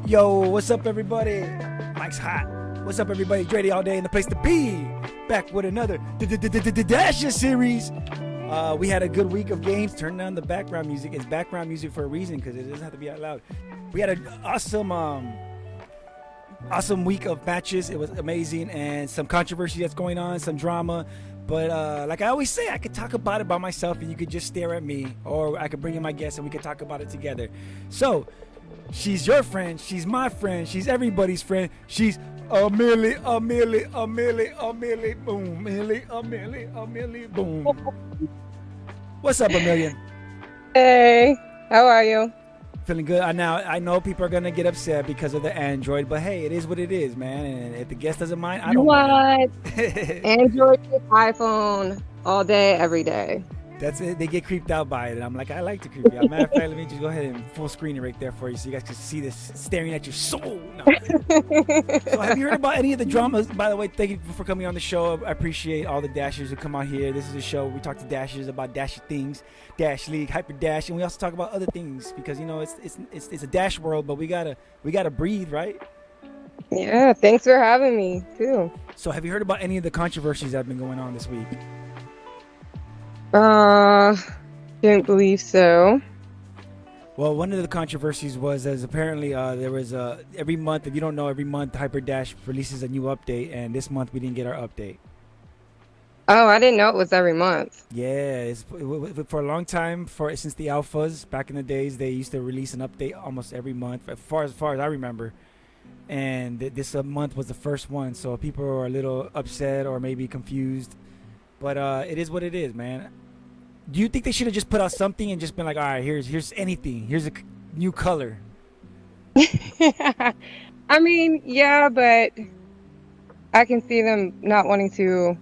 Yo, what's up, everybody? Mike's hot. What's up, everybody? Dre all day in the place to be. Back with another Dasher series. We had a good week of games. Turn down the background music. It's background music for a reason because it doesn't have to be out loud. We had an awesome week of matches. It was amazing, and some controversy that's going on, some drama. But like I always say, I could talk about it by myself, and you could just stare at me, or I could bring in my guest, and we could talk about it together. So, she's your friend. She's my friend. She's everybody's friend. She's Emillion, boom, Emillion, boom. What's up, Emillion? Hey, how are you? Feeling good. I know people are gonna get upset because of the Android, but hey, it is what it is, man. And if the guest doesn't mind, I don't mind. Android, iPhone, all day, every day. That's it. They get creeped out by it, and I'm like, I like to creep you out. Matter of fact, let me just go ahead and full screen it right there for you, so you guys can see this staring at your soul. No. So, have you heard about any of the dramas? By the way, thank you for coming on the show. I appreciate all the Dashers who come out here. This is a show where we talk to Dashers about Dasher things, Dash League, Hyper Dash, and we also talk about other things because it's a Dash world, but we gotta breathe, right? Yeah, thanks for having me too. So, have you heard about any of the controversies that have been going on this week? Didn't believe so. Well, one of the controversies was as apparently there was every month, if you don't know, every month Hyper Dash releases a new update, and this month we didn't get our update. Oh, I didn't know it was every month. Yeah, for a long time, since the alphas back in the days, they used to release an update almost every month, as far as I remember. And this month was the first one, so people are a little upset or maybe confused. But it is what it is, man. Do you think they should have just put out something and just been like, all right, here's anything. Here's a new color. I mean, yeah, but I can see them not wanting to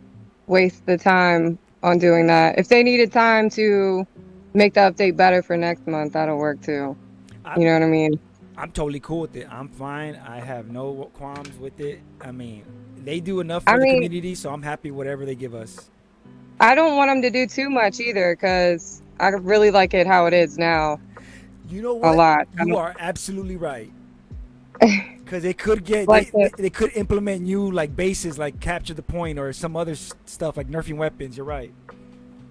waste the time on doing that. If they needed time to make the update better for next month, that'll work too. You know what I mean? I'm totally cool with it. I'm fine. I have no qualms with it. I mean, they do enough for the community, so I'm happy whatever they give us. I don't want them to do too much either because I really like it how it is now. You know what? A lot. You are absolutely right. Because they could get they could implement new like bases like capture the point or some other stuff like nerfing weapons. You're right.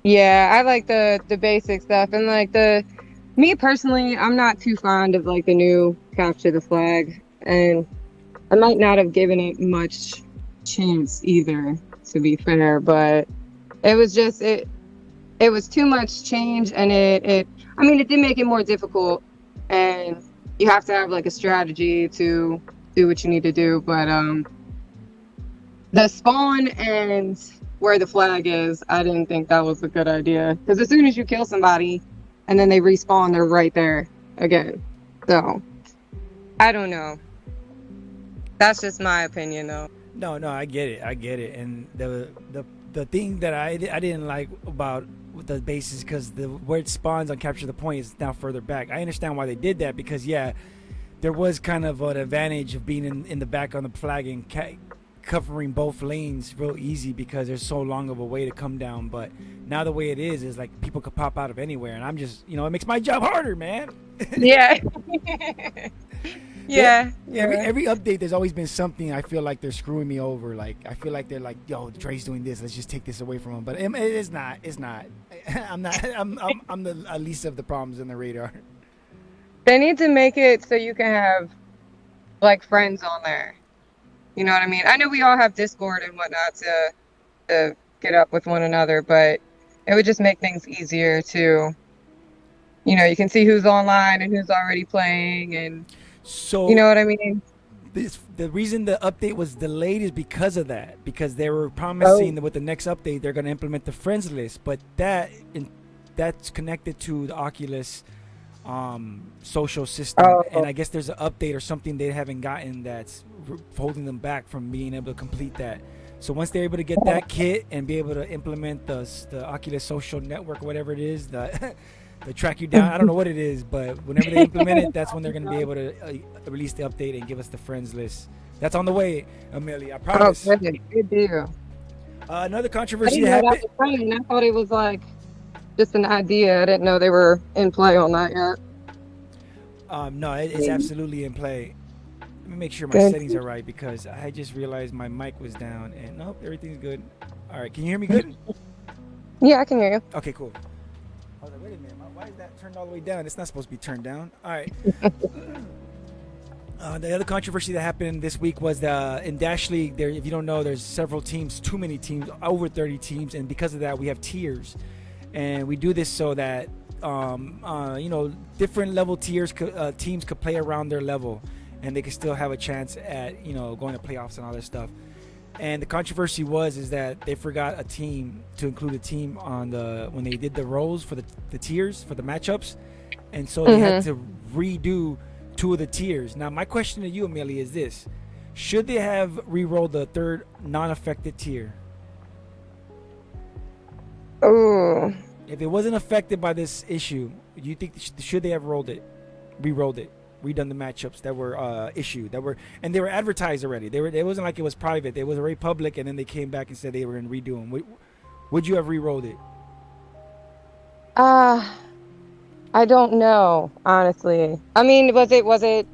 Yeah, I like the basic stuff and like me personally, I'm not too fond of like the new capture the flag, and I might not have given it much chance either, to be fair, but it was just it was too much change, and it did make it more difficult, and you have to have like a strategy to do what you need to do. But the spawn and where the flag is, I didn't think that was a good idea, because as soon as you kill somebody and then they respawn, they're right there again. So I don't know. That's just my opinion, though. No, I get it. And the thing that I didn't like about the bases, because where it spawns on capture the point is now further back. I understand why they did that, because there was kind of an advantage of being in the back on the flag and covering both lanes real easy because there's so long of a way to come down. But now the way it is like people could pop out of anywhere, and I'm just, it makes my job harder, man. Yeah. Yeah. Every update, there's always been something. I feel like they're screwing me over. Like I feel like they're like, "Yo, Dre's doing this. Let's just take this away from him." But it's not. It's not. I'm not. I'm the least of the problems in the radar. They need to make it so you can have like friends on there. You know what I mean? I know we all have Discord and whatnot to get up with one another, but it would just make things easier to, you can see who's online and who's already playing, and so you know what I mean? The reason the update was delayed is because of that, because they were promising that with the next update they're going to implement the friends list, but that's connected to the Oculus social system, and I guess there's an update or something they haven't gotten that's holding them back from being able to complete that. So once they're able to get that kit and be able to implement the Oculus social network, whatever it is, the track you down, I don't know what it is, but whenever they implement it, that's when they're going to be able to release the update and give us the friends list. That's on the way, Amelia, I promise. Oh, good deal. Another controversy that happened. I thought it was like just an idea. I didn't know they were in play on that yet. No, it's absolutely in play. Let me make sure my Good. settings are right because I just realized my mic was down and nope, everything's good. All right, can you hear me good? Yeah, I can hear you. Okay, cool. I was like, wait a minute, why is that turned all the way down? It's not supposed to be turned down. All right. The other controversy that happened this week was in Dash League. There, if you don't know, there's several teams, too many teams, over 30 teams, and because of that, we have tiers, and we do this so that different level teams could play around their level, and they could still have a chance at going to playoffs and all this stuff. And the controversy is that they forgot a team to include a team on when they did the roles for the tiers for the matchups, and so they had to redo 2 of the tiers. Now, my question to you, Amelia, is this: should they have re-rolled the 3rd non-affected tier? Ooh. If it wasn't affected by this issue, do you think should they have re-rolled it, redone the matchups that were issued, and they were advertised already? It wasn't like it was private; it was already public, and then they came back and said they were going to redo them. Would you have re-rolled it? I don't know, honestly. I mean, was it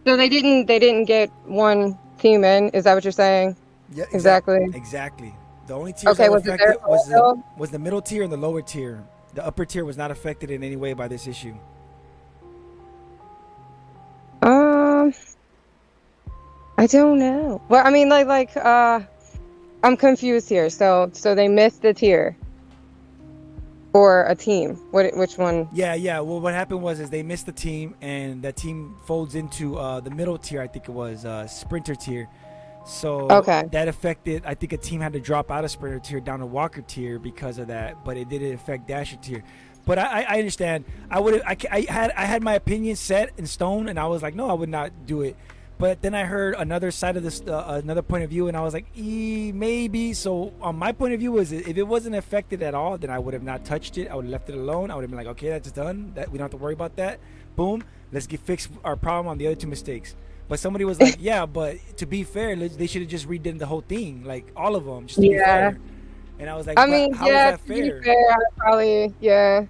so they didn't get one team in? Is that what you're saying? Yeah, Exactly. exactly. The only tiers that Okay, were was it their affected fault? was the middle tier and the lower tier. The upper tier was not affected in any way by this issue. I don't know. Well, I mean, I'm confused here. So they missed the tier for a team. Which one? Yeah. Well, what happened is they missed the team, and that team folds into the middle tier. I think it was sprinter tier. So Okay. that affected. I think a team had to drop out of sprinter tier down to walker tier because of that, but it didn't affect dasher tier. But I understand. I had my opinion set in stone, and I was like, no, I would not do it. But then I heard another side of this, another point of view, and I was like, maybe. So on my point of view was, if it wasn't affected at all, then I would have not touched it. I would have left it alone. I would have been like, okay, that's done. That we don't have to worry about that. Boom. Let's fix our problem on the other 2 mistakes. But somebody was like, yeah, but to be fair, they should have just redone the whole thing, like all of them, just to be fair. And I was like, I mean, how is that to be fair? fair,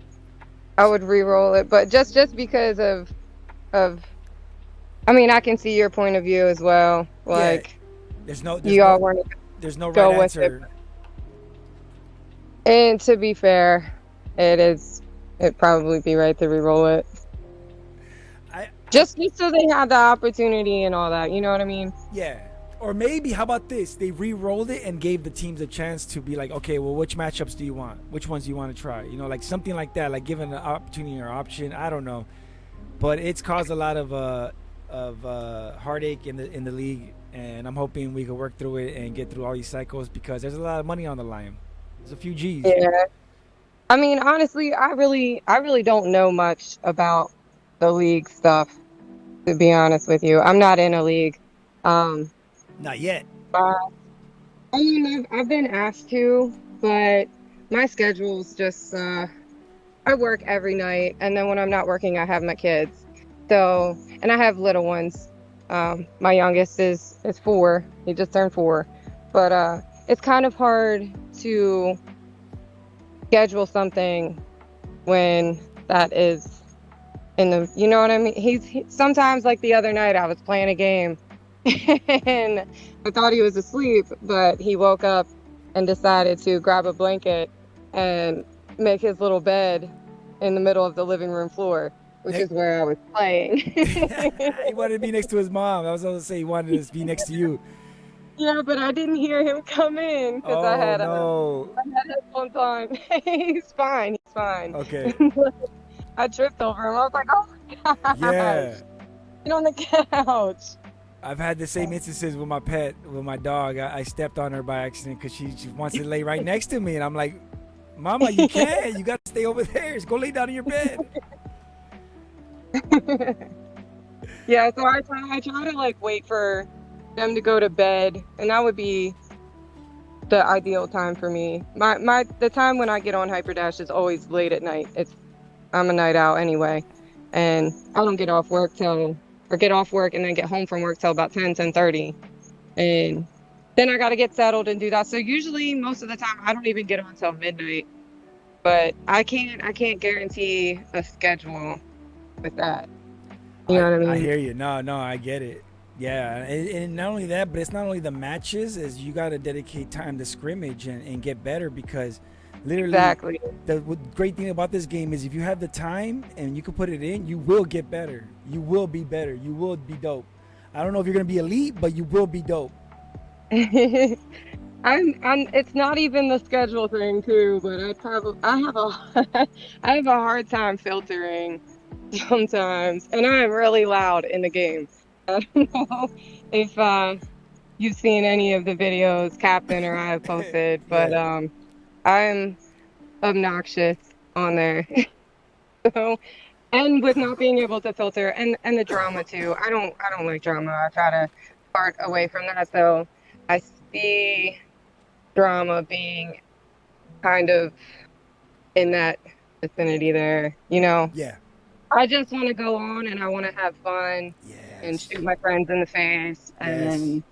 I would re-roll it, but just because of I mean, I can see your point of view as well. Like, there's you all want to there's no go right with it. answer. And to be fair, it'd probably be right to re-roll it. Just so they had the opportunity and all that, you know what I mean? Yeah. Or maybe, how about this? They re-rolled it and gave the teams a chance to be like, okay, well, which matchups do you want? Which ones do you want to try? Like something like that, like giving an opportunity or option. I don't know, but it's caused a lot of heartache in the league, and I'm hoping we can work through it and get through all these cycles because there's a lot of money on the line. There's a few G's. Yeah. I mean, honestly, I really don't know much about the league stuff, to be honest with you. I'm not in a league. Not yet. I mean, I've been asked to, but my schedule's just I work every night, and then when I'm not working, I have my kids. So, and I have little ones. My youngest is 4. He just turned 4, but it's kind of hard to schedule something when that is you know what I mean? He sometimes, like the other night, I was playing a game and I thought he was asleep, but he woke up and decided to grab a blanket and make his little bed in the middle of the living room floor, which is where I was playing. He wanted to be next to his mom. I was going to say he wanted to be next to you. Yeah, but I didn't hear him come in because I had headphones on. He's fine. He's fine. Okay. I tripped over him. I was like, oh my God. Yeah. Get on the couch. I've had the same instances with my pet, with my dog. I stepped on her by accident because she wants to lay right next to me. And I'm like, Mama, you can't. You got to stay over there. Just go lay down in your bed. Yeah, so I try to like wait for them to go to bed, and that would be the ideal time for me. The time when I get on Hyperdash is always late at night. I'm a night owl anyway, and I don't get off work and then get home from work till about 10:30, and then I got to get settled and do that. So usually most of the time I don't even get on till midnight, but I can't guarantee a schedule with that. You know what I mean? I hear you. No, I get it. Yeah, and not only that, but it's not only the matches, is you got to dedicate time to scrimmage and get better, because literally Exactly. the great thing about this game is if you have the time and you can put it in, you will get better. You will be better. You will be dope. I don't know if you're going to be elite, but you will be dope. I'm it's not even the schedule thing too, but I have a I have a hard time filtering sometimes, and I'm really loud in the game. I don't know if you've seen any of the videos Captain or I have posted, but Yeah. I'm obnoxious on there. So, and with not being able to filter and the drama too. I don't like drama. I try to part away from that, so I see drama being kind of in that vicinity there. Yeah. I just want to go on and I want to have fun and Yes. shoot my friends in the face Yes. and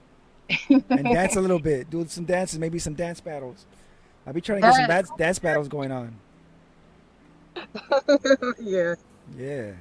And dance a little bit. Do some dances, maybe some dance battles. I'll be trying to get some that, dance battles going on. yeah. Yeah.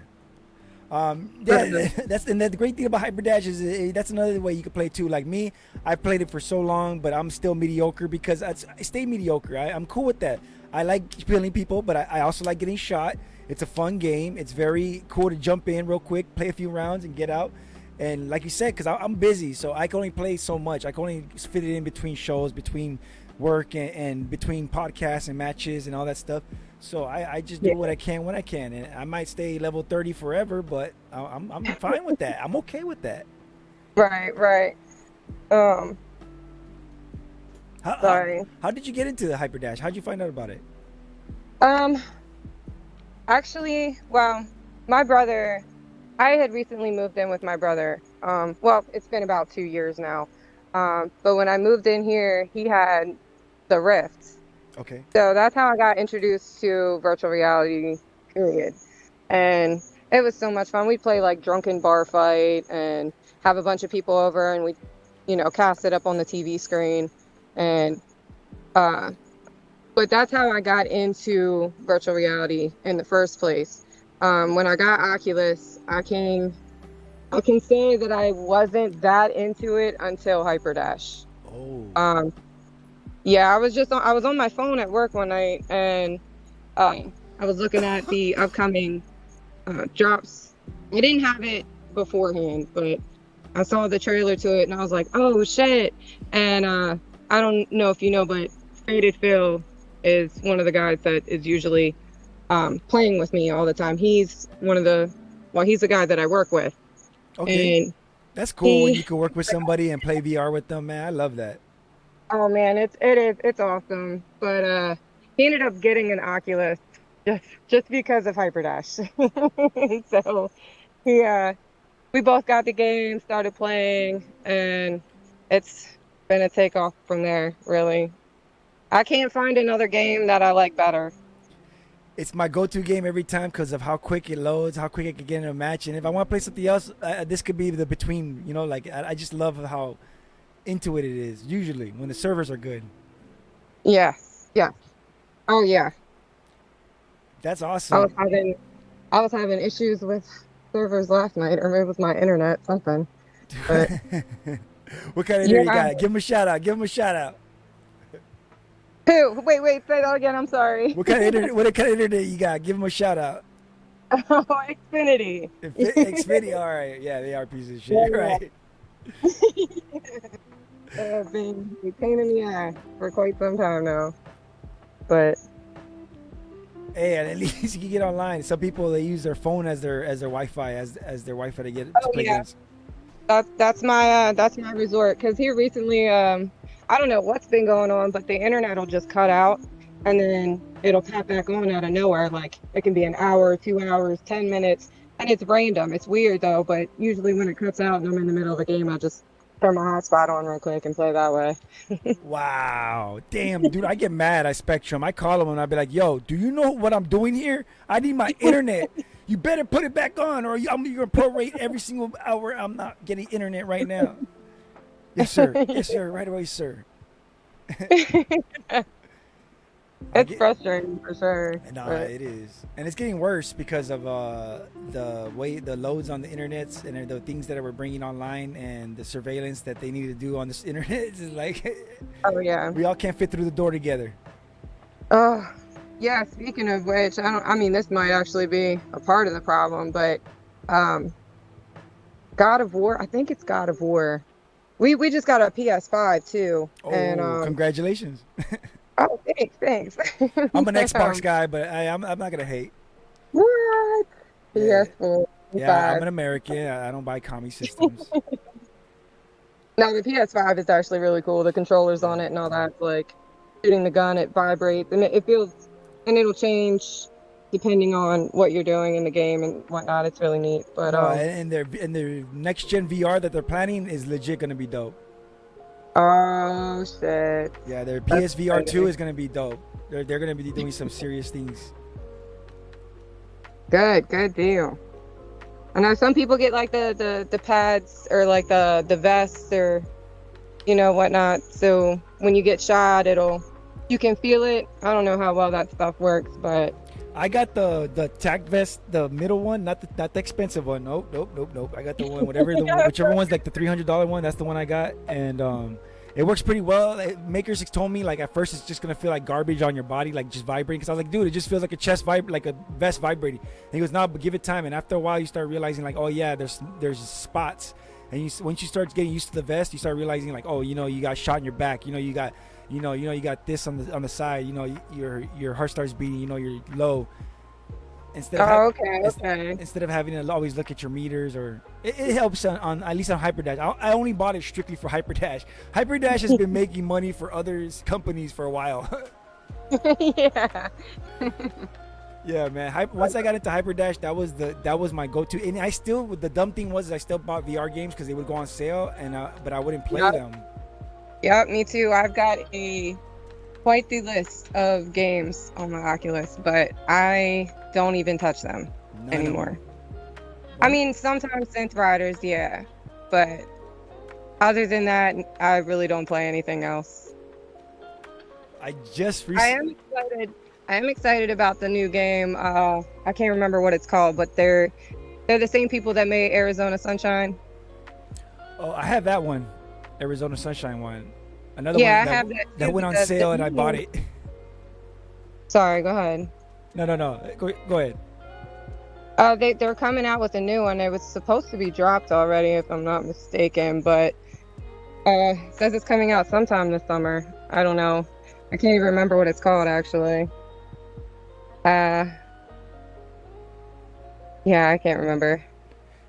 Yeah, that's and the great thing about Hyperdash is that's another way you can play too. Like me, I've played it for so long, but I'm still mediocre because I stay mediocre. I'm cool with that. I like killing people, but I also like getting shot. It's a fun game. It's very cool to jump in real quick, play a few rounds, and get out. And like you said, because I'm busy, so I can only play so much. I can only fit it in between shows, between work, and between podcasts and matches and all that stuff. So I just do Yeah. what I can when I can, and I might stay level 30 forever, but I'm fine with that. I'm okay with that. Right, right. Um, How, how, sorry. how did you get into the Hyperdash? How'd you find out about it? Um, Actually, well, my brother, I had recently moved in with my brother. Well, it's been about 2 years now. But when I moved in here, he had the Rift. Okay. So that's how I got introduced to virtual reality, period. And it was so much fun. We'd play like drunken bar fight and have a bunch of people over and we cast it up on the TV screen. And uh but that's how I got into virtual reality in the first place. When I got Oculus, I can say that I wasn't that into it until Hyperdash. Oh. Um, yeah, I was on my phone at work one night and I was looking at the upcoming drops. I didn't have it beforehand, but I saw the trailer to it and I was like, oh shit. And I don't know if you know, but Faded Phil is one of the guys that is usually playing with me all the time. He's the guy that I work with. Okay. And That's cool when he, you can work with somebody and play VR with them, man. I love that. oh man, it's awesome. But he ended up getting an Oculus just because of Hyperdash. So he we both got the game, started playing, and it's been a takeoff from there, really. I can't find another game that I like better. It's my go-to game every time because of how quick it loads, how quick I can get in a match. And if I want to play something else, this could be the between. Like I just love how into it is. Usually when the servers are good. Yeah, yeah. Oh yeah. That's I was awesome. having I was having issues with servers last night, or maybe it was my internet, something. But What kind of internet you yeah. got? Give him a shout out. Give him a shout out. Who? Wait, say that again. I'm sorry. What kind of internet? What kind of internet you got? Give him a shout out. Oh, Xfinity. Xfinity. All right. Yeah, they are pieces of shit, Yeah, right? have been a pain in the ass for quite some time now. But Hey, and at least you can get online. Some people they use their phone as their Wi-Fi as their Wi-Fi to get to oh play yeah, games. that's my resort. Because here recently, I don't know what's been going on, but the internet will just cut out, and then it'll pop back on out of nowhere. Like it can be an hour, 2 hours, 10 minutes, and it's random. It's weird though, but usually when it cuts out and I'm in the middle of a game, I just turn my hotspot on real quick and play that way. Wow, damn, dude, I get mad at Spectrum. I call them and I be like, "Yo, do you know what I'm doing here? I need my internet. You better put it back on, or you're gonna prorate every single hour I'm not getting internet right now." Yes, sir. Yes, sir. Right away, sir. It's frustrating for sure. No, But it is, and it's getting worse because of the way the loads on the internet and the things that we're bringing online and the surveillance that they need to do on this internet. It's like, oh yeah, we all can't fit through the door together. oh yeah. Speaking of which, I mean, this might actually be a part of the problem, but um, God of War. I think it's God of War. We just got a PS5 too, and Oh, congratulations! oh thanks. I'm an Xbox guy, but I'm not gonna hate. What? Yeah, PS4. yeah, I'm an American. I don't buy commie systems. No, the PS5 is actually really cool. The controllers on it and all that, like shooting the gun, it vibrates and it feels, and it'll change depending on what you're doing in the game and whatnot. It's really neat. But No, and their next gen VR that they're planning is legit gonna be dope. oh shit. Yeah, their That's PSVR 2 exciting. is gonna be dope. They're gonna be doing some serious things. Good deal. I know some people get like the pads or like the vests or whatnot. So when you get shot, you can feel it. I don't know how well that stuff works, but I got the tac vest, the middle one, not the expensive one. Nope. I got the one, whichever one's like the $300 one. That's the one I got, and it works pretty well. Makers told me like at first it's just gonna feel like garbage on your body, like just vibrating. Cause I was like, dude, it just feels like a chest like a vest vibrating. And he goes, nah, but give it time. And after a while, you start realizing like, oh yeah, there's spots. And once you start getting used to the vest, you start realizing like, oh, you got shot in your back. You got this on the side. Your heart starts beating. You're low. Instead of having to always look at your meters, or it helps on at least on Hyperdash. I only bought it strictly for Hyperdash. Hyperdash has been making money for other companies for a while. yeah. Yeah, man. Once I got into Hyperdash, that was my go-to. And the dumb thing was I still bought VR games because they would go on sale, but I wouldn't play them. Yep, me too. I've got quite the list of games on my Oculus, but I don't even touch them anymore. I mean, sometimes Synth Riders, yeah, but other than that, I really don't play anything else. I am excited about the new game. I can't remember what it's called, but they're the same people that made Arizona Sunshine. Oh, I have that one, Arizona Sunshine one. Another one. I have that went on sale and I bought it. Sorry, go ahead. No. Go ahead. They're coming out with a new one. It was supposed to be dropped already, if I'm not mistaken, but it says it's coming out sometime this summer. I don't know. I can't even remember what it's called actually. Yeah, I can't remember.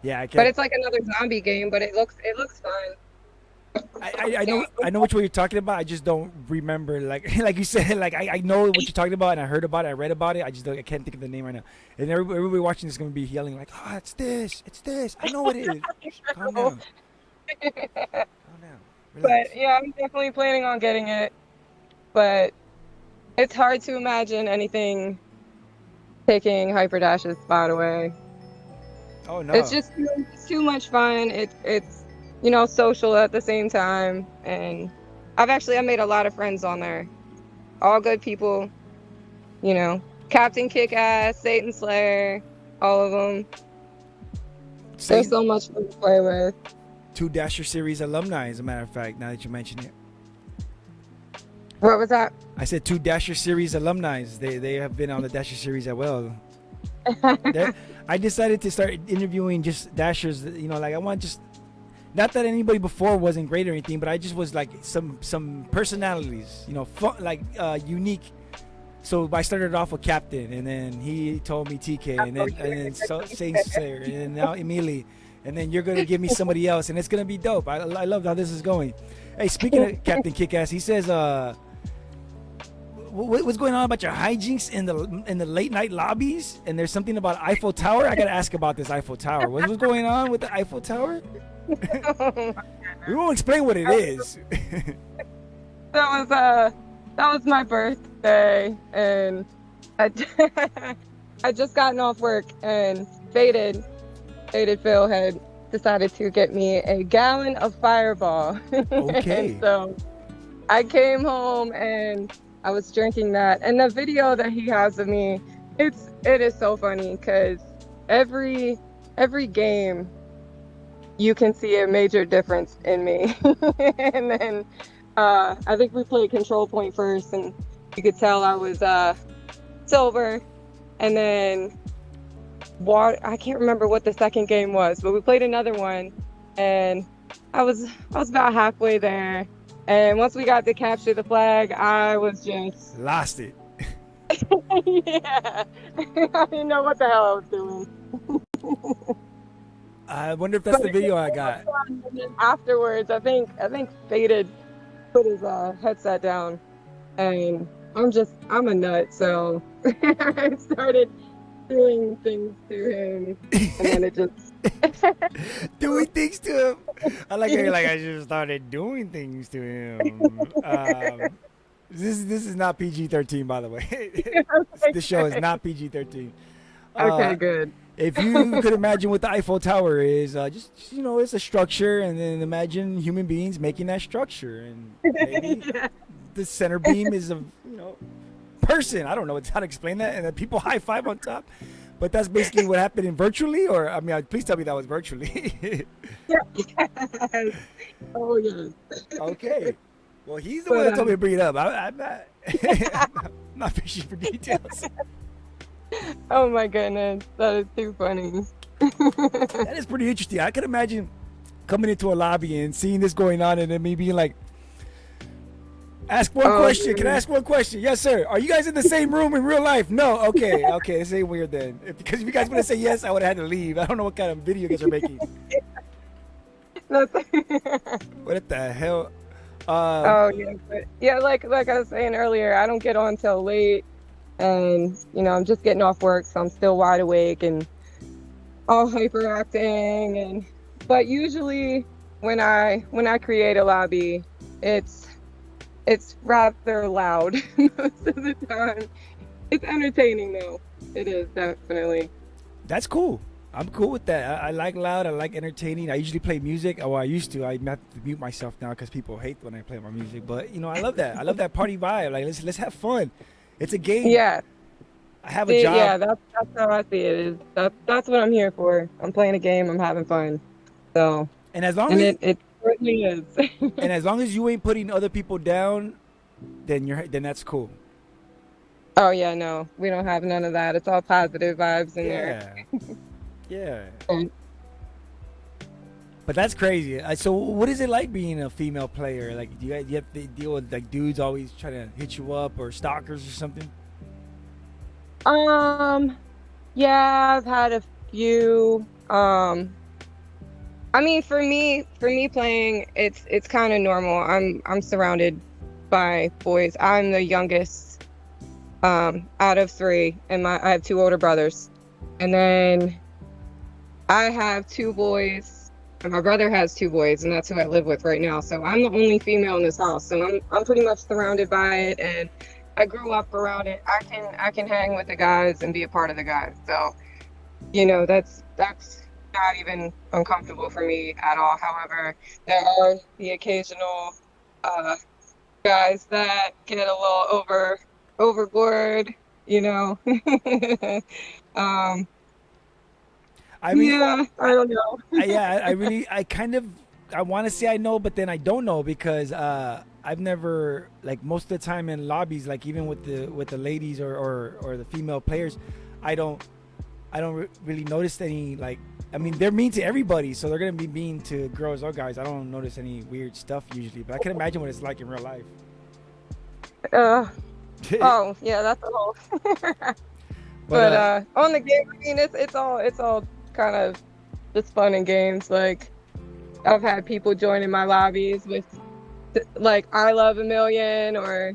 Yeah, I can't. But it's like another zombie game, but it looks fun. I know which one you're talking about. I just don't remember. Like you said, like I know what you're talking about, and I heard about it, I read about it. I can't think of the name right now. And everybody watching is gonna be yelling like, "Oh, it's this! I know it is." Calm down. Relax. But yeah, I'm definitely planning on getting it. But it's hard to imagine anything taking Hyperdash's spot away. Oh no! It's just too much fun. It's social at the same time, and I made a lot of friends on there. All good people, Captain Kick-Ass, Satan Slayer, all of them. There's so much fun to play with. 2 Dasher series alumni, as a matter of fact. Now that you mention it. What was that? I said 2 Dasher series alumni. They have been on the Dasher series as well. I decided to start interviewing just Dashers. I want just. Not that anybody before wasn't great or anything, but I just was like some personalities, fun, unique. So I started off with Captain, and then he told me TK, and then Saint Slayer, and then now Emillion, and then you're gonna give me somebody else, and it's gonna be dope. I love how this is going. Hey, speaking of Captain Kickass, he says, what's going on about your hijinks in the late night lobbies? And there's something about Eiffel Tower. I gotta ask about this Eiffel Tower. What's going on with the Eiffel Tower? We won't explain what it is. That was my birthday, and I just gotten off work, and Faded Phil had decided to get me a gallon of Fireball. Okay. And so I came home and I was drinking that, and the video that he has of me, it is so funny because every every game you can see a major difference in me. And then I think we played Control Point first, and you could tell I was silver, and then water. I can't remember what the second game was, but we played another one, and I was about halfway there. And once we got to capture the flag, I was just Lost it. yeah. I didn't know what the hell I was doing. I wonder if that's But the it was video I so got. fun. And then afterwards, I think Faded put his headset down, and I'm a nut, so I started doing things to him, and then it just Doing things to him. I like how you're like I just started doing things to him. This is not PG-13, by the way. This show is not PG-13. okay, Uh, good. if you could imagine what the Eiffel Tower is, just it's a structure, and then imagine human beings making that structure, and maybe Yeah. the center beam is a person. I don't know how to explain that, and then people high five on top. But that's basically what happened in virtually, or I mean, please tell me that was virtually. Yes. Oh yes. Okay. Well, he's the one But that told me to bring it up. I'm not. I'm not fishing for details. oh my goodness, that is too funny. That is pretty interesting. I could imagine coming into a lobby and seeing this going on, and then me being like, "Ask one Oh, question. Can I yeah. ask one question? Yes, sir. Are you guys in the same room in real life? No. Okay. Okay. This ain't weird then. Because if you guys would have said yes, I would have had to leave. I don't know what kind of video you guys are making. That's- What the hell? oh yeah, but yeah, like I was saying earlier, I don't get on till late, and I'm just getting off work, so I'm still wide awake and all hyperacting, and but usually when I create a lobby, it's it's rather loud most of the time. It's entertaining though. It is definitely. That's cool. I'm cool with that. I like loud. I like entertaining. I usually play music. Oh, I used to. I have to mute myself now because people hate when I play my music. But I love that. I love that party vibe. Like let's have fun. It's a game. Yeah. I have a job, Yeah, that's how I see it. Is that's what I'm here for. I'm playing a game. I'm having fun. So, and as long and as it certainly is. and as long as you ain't putting other people down, then that's cool. Oh yeah, no, we don't have none of that. It's all positive vibes in there. Yeah, yeah. And, But that's crazy. So, what is it like being a female player? Like, do you have to deal with like dudes always trying to hit you up or stalkers or something? um, yeah, I've had a few. I mean, for me playing, it's kind of normal. I'm surrounded by boys. I'm the youngest out of three, and I have two older brothers, and then I have two boys, and my brother has two boys, and that's who I live with right now. So I'm the only female in this house, and I'm pretty much surrounded by it, and I grew up around it. I can hang with the guys and be a part of the guys. So that's not even uncomfortable for me at all. However, there are the occasional uh, guys that get a little overboard, you know. um, I mean, yeah, I don't know. yeah, I really, I kind of, I want to say I know, but then I don't know because I've never like most of the time in lobbies, like even with the ladies or the female players, I don't really notice any like. I mean, they're mean to everybody, so they're gonna be mean to girls or guys. I don't notice any weird stuff usually, but I can imagine what it's like in real life. Uh, oh yeah, that's a whole. But But on the game, I mean, it's all kind of just fun and games. Like I've had people join in my lobbies with like I love Emillion or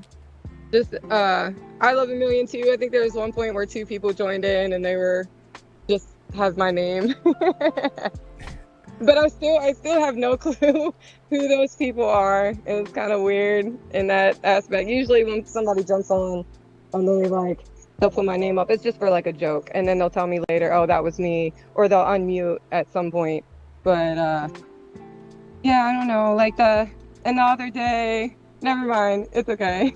just I love Emillion too. I think there was one point where two people joined in and they were just have my name. But I still have no clue who those people are. It's kind of weird in that aspect. Usually when somebody jumps on and they'll put my name up, it's just for like a joke, and then they'll tell me later, oh, that was me, or they'll unmute at some point. But yeah, I don't know. And the other day, Never mind. It's okay.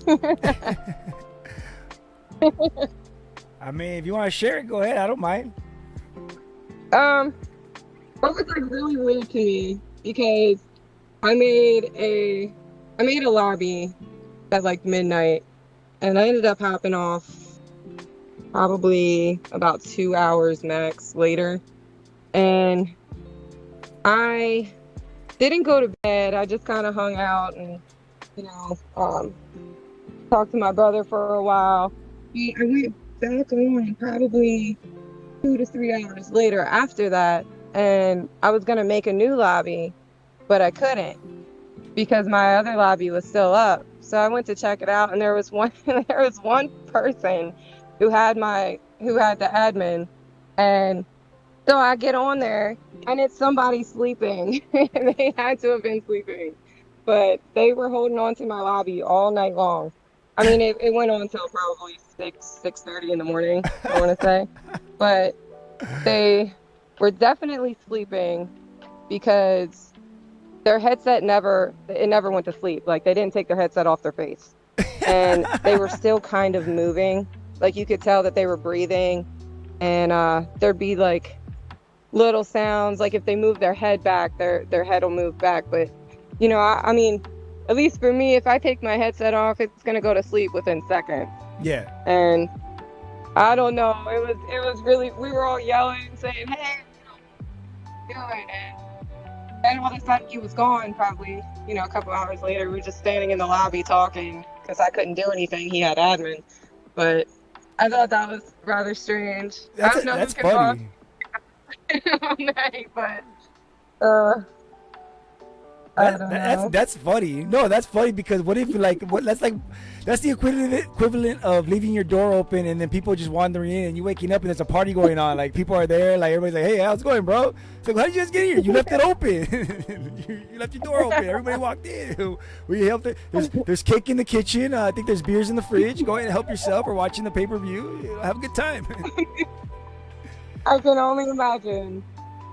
I mean, if you want to share it, go ahead. I don't mind. What was like really weird to me because I made a lobby at like midnight, and I ended up hopping off probably about 2 hours max later, and I didn't go to bed. I just kind of hung out and talked to my brother for a while. I went back on probably 2 to 3 hours later after that, and I was gonna make a new lobby, but I couldn't because my other lobby was still up. So I went to check it out, and there was one person who had the admin, and so I get on there, and it's somebody sleeping. They had to have been sleeping, but they were holding on to my lobby all night long. I mean, it went on until probably 6:30 in the morning, I want to say, but they were definitely sleeping because their headset never went to sleep. Like, they didn't take their headset off their face, and they were still kind of moving. Like, you could tell that they were breathing, and there'd be like little sounds. Like if they move their head back, their head will move back. But I mean, at least for me, if I take my headset off, it's gonna go to sleep within seconds. Yeah. And I don't know. It was really, we were all yelling, saying, "Hey, doing it." And all of a sudden he was gone. Probably a couple hours later, we were just standing in the lobby talking because I couldn't do anything. He had admin, but I thought that was rather strange. I don't know That's who can funny. all night, but I don't know. That's funny. No, that's funny because what if that's the equivalent of leaving your door open and then people just wandering in and you waking up and there's a party going on. Like people are there, like everybody's like, "Hey, how's it going, bro?" It's like, "How did you guys get here? You left it open. you left your door open. Everybody walked in. We helped it. There's cake in the kitchen. I think there's beers in the fridge. Go ahead and help yourself. We're watching the pay-per-view. Have a good time." I can only imagine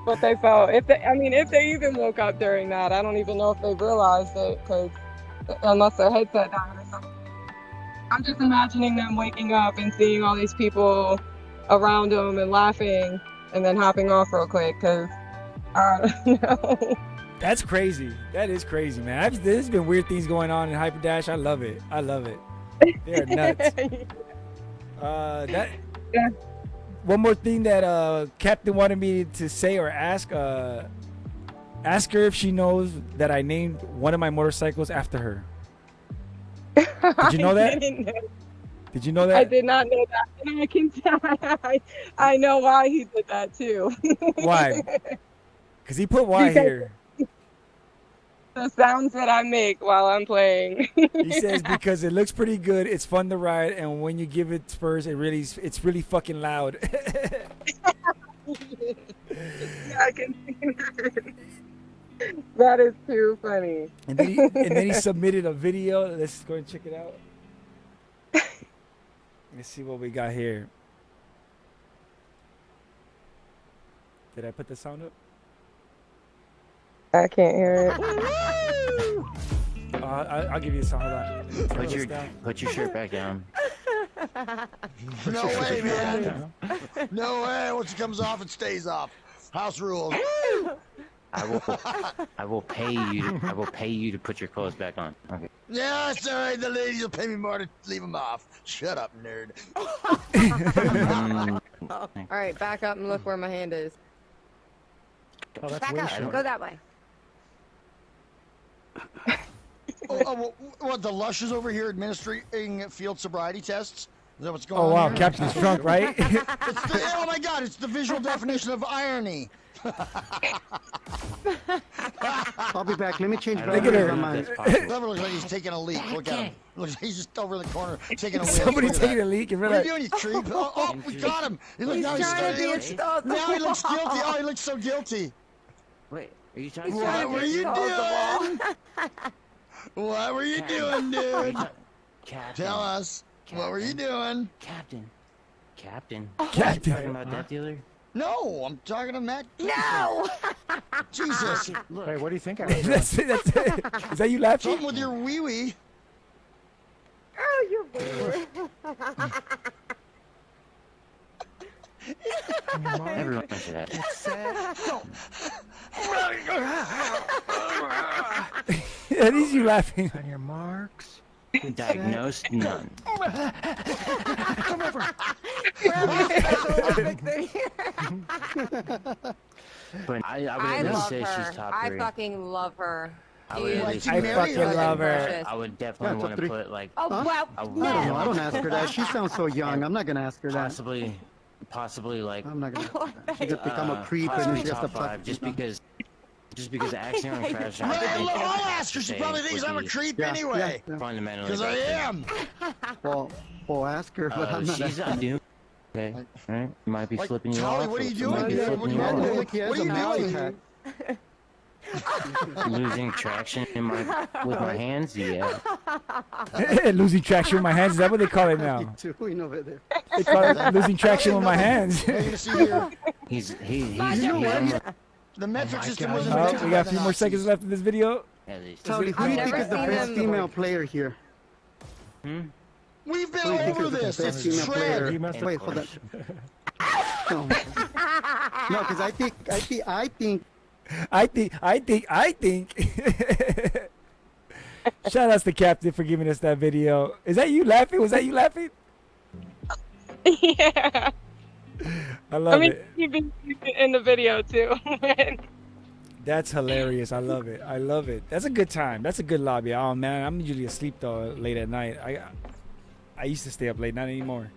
what they felt. If they even woke up during that, I don't even know if they realized it, because unless their headset died or something. I'm just imagining them waking up and seeing all these people around them and laughing, and then hopping off real quick, because I don't know. That's crazy. That is crazy, man. There's been weird things going on in Hyperdash. I love it. They're nuts. Yeah. One more thing that Captain wanted me to say or ask. Ask her if she knows that I named one of my motorcycles after her. Did you know that? Did you know that? I did not know that. And I can tell. I know why he did that too. Why? Because he put why here. The sounds that I make while I'm playing. He says because it looks pretty good, it's fun to ride, and when you give it spurs, it's really fucking loud. Yeah, I can see that. That is too funny. And then he submitted a video. Let's go and check it out. Let's see what we got here. Did I put the sound up? I can't hear it. I'll give you a sound. Hold on. Put your shirt back down. No way, man. No way. Once it comes off, it stays off. House rules. I will pay you to put your clothes back on. Okay. Yeah, it's all right. The ladies will pay me more to leave them off. Shut up, nerd. All right, back up and look where my hand is. Oh, that's Back up. Go that way. What, the Lush is over here administering field sobriety tests? Is that what's going on? Oh wow, here? Captain's drunk, right? Oh my God! It's the visual definition of irony. I'll be back. Let me change Look at her. That looks like he's taking a leak. Look at him. Looks like he's just over the corner taking a leak. Somebody's taking a leak. What are you doing, you creep? Oh, we got him. Now he looks guilty. Oh, he looks so guilty. Wait, are you talking? What were you doing? What were you doing, dude? Captain. Tell us. What were you doing? Captain. Captain. Talking about that dealer? No, I'm talking to Matt. No! Jesus. Look. Hey, what do you think? That's it. Is that you laughing? Something with your wee-wee. Everyone went to that. At least you laughing. On your marks. Diagnosed none. Come over. But I I would at least love say her. she's top I 3. fucking love her. I would at least I Marry fucking her. love her. Precious. I would definitely Yeah, want top to 3. put like Oh, wow. a I don't know. I don't No. ask her that. She sounds so young. I'm not gonna ask her that. possibly like I'm not gonna. She's gonna become a creep and then possibly she has to top 5 just because acting on Crash Well, I I'll ask her. She probably thinks I'm a creep anyway. fundamentally Because I am. Well, ask her, but I'm not. she's not new. Okay, alright. Might be Like, flipping you Tolly, off. what are you or doing? might be Yeah, flipping what you are you off. doing? Look, he has What are a you Maui doing? pack. Losing traction with my hands, yeah. Losing traction with my hands. Is that what they call it now? Doing over there. They call it losing traction with my hands. You're gonna see here, He's what? the metric system God. wasn't Oh, invented we by got a the few more Nazis. seconds left of this video. at least. Tony, who do you I've think never is the seen best them. female player here? We've been Who do you think over is the this. best It's female player? Shred. Wait, hold on. No, because I think. I think. Shout outs to Captain for giving us that video. Is that you laughing? Was that you laughing? Yeah. I love I mean, it. you've been in the video too. That's hilarious. I love it. I love it. That's a good time. That's a good lobby. Oh man, I'm usually asleep though late at night. I used to stay up late, not anymore.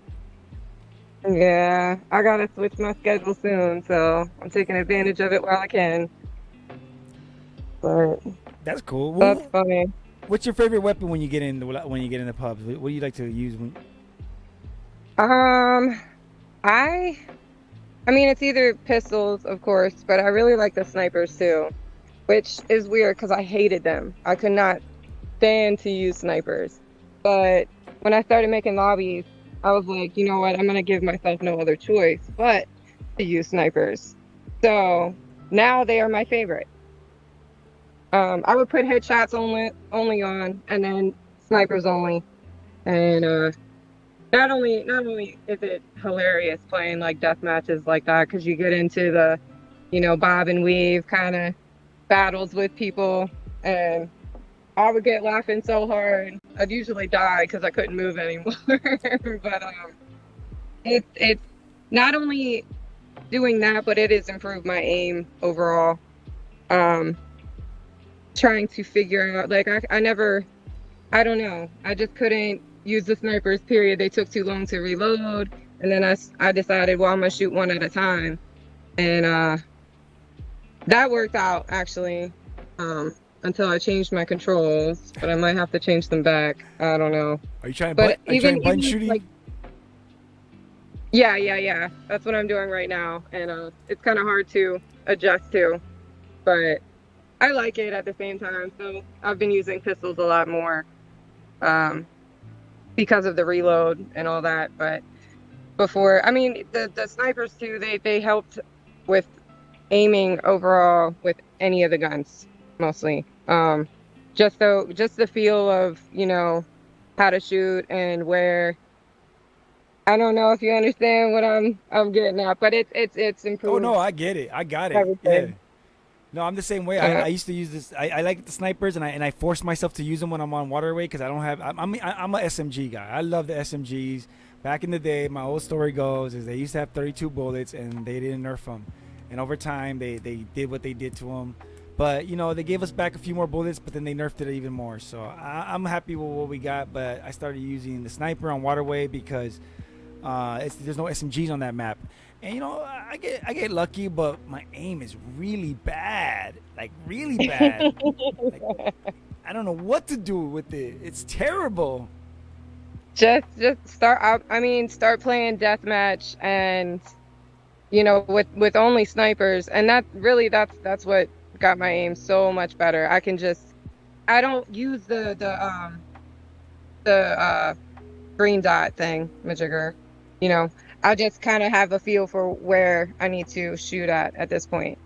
Yeah, I gotta switch my schedule soon, so I'm taking advantage of it while I can. But That's cool. that's funny. What's your favorite weapon when you get in the pubs? What do you like to use? I mean, it's either pistols, of course, but I really like the snipers too, which is weird because I hated them. I could not stand to use snipers. But when I started making lobbies, I was like, you know what? I'm gonna give myself no other choice but to use snipers. So now they are my favorite. I would put headshots only on, and then snipers only, and not only is it hilarious playing like death matches like that because you get into the, bob and weave kind of battles with people, and I would get laughing so hard I'd usually die because I couldn't move anymore. But it's not only doing that, but it has improved my aim overall. Trying to figure out, like, I don't know, I just couldn't use the snipers, period. They took too long to reload, and then I decided, well, I'm gonna shoot one at a time, and that worked out actually, until I changed my controls, but I might have to change them back. I don't know. Are you trying But button shooting? like, yeah, that's what I'm doing right now, and it's kind of hard to adjust to, but I like it at the same time. So I've been using pistols a lot more, because of the reload and all that. But before, I mean, the snipers too, they helped with aiming overall with any of the guns, mostly. Just the feel of, how to shoot and where. I don't know if you understand what I'm getting at, but it's improved. Oh no, I get it. I got it. Everything. Yeah. No, I'm the same way. I used to use this. I like the snipers, and I force myself to use them when I'm on waterway because I don't have. I'm a SMG guy. I love the SMGs. Back in the day, my old story goes is they used to have 32 bullets, and they didn't nerf them. And over time, they did what they did to them. But they gave us back a few more bullets, but then they nerfed it even more. So I'm happy with what we got. But I started using the sniper on waterway because there's no SMGs on that map. And I get lucky, but my aim is really bad, like really bad. Like, I don't know what to do with it. It's terrible. Just start. I mean, start playing deathmatch, and with only snipers, and that's what got my aim so much better. I don't use the green dot thing, majigger. I just kind of have a feel for where I need to shoot at this point.